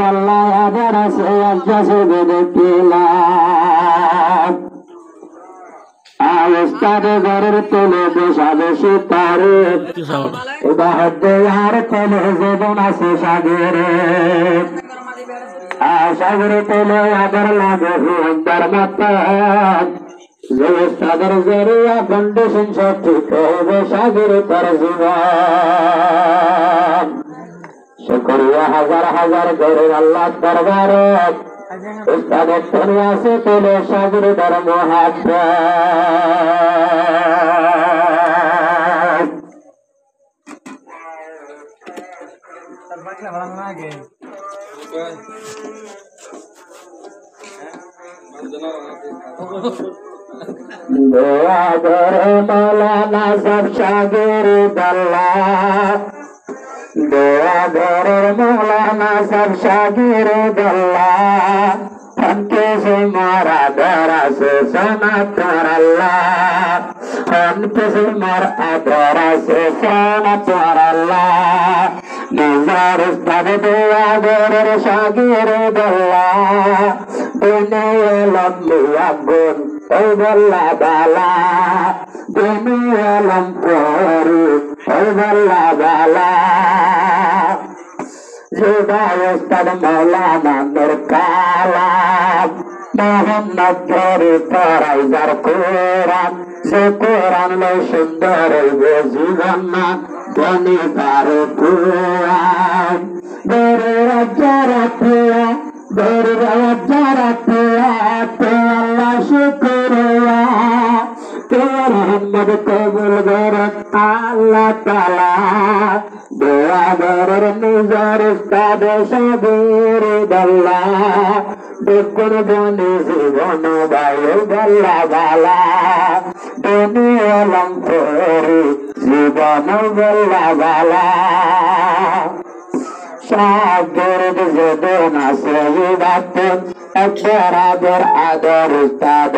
আল্লাহ আবার আছে আস্তাদের ঘরের তোলে বসা বসে তারে আর তোলে জীবন আছে সাগরে সাগরে তোলে আবার লাগে হুন্দার মাতা তাদের জরিয়া কন্ডিশন সব ঠিক হবে সাগরে তার জীবন শুকরিয়া হাজার হাজার করে আল্লাহ দরবারে উস্তাদের তরে আছে তোলে সাগরে তার মহাব্বত দোয়া করে মৌলানা সব সাগরে আল্লাহ দোয়া করে মৌলানা সব সাগরে আল্লাহ हमके से मारा दरा से सना कर अल्लाह हमके से मारा दरा से सना कर अल्लाह निजार उस्ताद दुआ गोर शागिर अल्लाह दुनिया लम्बिया गुन ओ बल्ला बाला दुनिया लम्बोरी ओ बल्ला बाला जुदाई उस्ताद मौलाना नूर कालाम मोहम्मद गोरी पराइजार कुरान से कुरान लो सुंदर जीवन धनी तारे कुरान गोरी राजा रखिया गोरी राजा रखिया तो अल्लाह शुक्रिया तो मोहम्मद कबूल कर अल्लाह ताला दुआ कर निजार उस्ताद सागिर अल्लाह दुकुन बने जीवन बायो बल्ला बाला दुनिया लंफोरी जीवन बल्ला बाला सागिर जीवन सईदात अक्षरादर आदर उस्ताद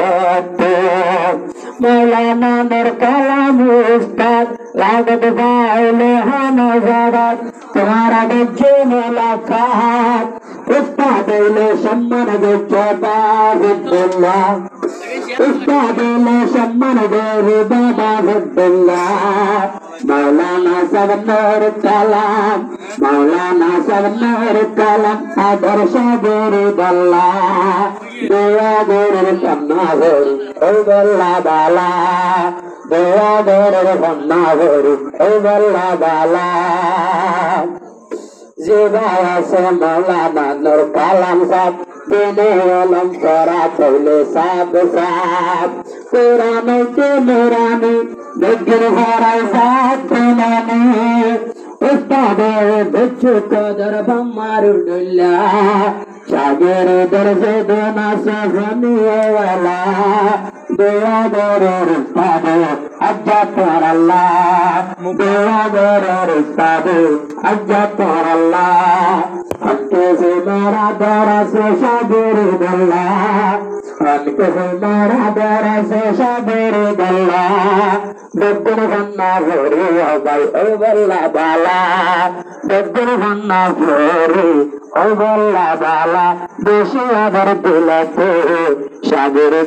मौलाना नूर कलाम उस्ताद लागत बाइले हम जगत तुम्हारा बच्चे मुलाकात उस्ताद ले सम्मान दे बाबुल्ला उस्ताद ले सम्मान दे बाबुल्ला मौलाना सब नूर कलाम मौलाना सब नूर कलाम आदर सागिर अल्लाह दुआ गोर सन्ना गोर ओ बल्ला बाला दुआ गोर सन्ना गोर ओ बल्ला बाला जीवाया से मौलाना नूर कलाम साहब तेने ओलम करा तौले साब साब पुराने के नूरानी बिगर हराई साथ नानी उस्ताद बच्चों को दरबार मारू डुल्ला शागिर दर्जे दोना सफनी वाला दुआ गोरो उस्ताद अज्जा तोर अल्लाह दुआ गोरो उस्ताद अज्जा तोर अल्लाह हमके से मेरा दरा से शागिर अल्लाह हमके से मेरा दरा से शागिर अल्लाह बब्बर बन्ना गोरी ओ भाई ओ बल्ला बाला बब्बर बन्ना गोरी ओ बल्ला बाला देशी आदर दिलते शागिर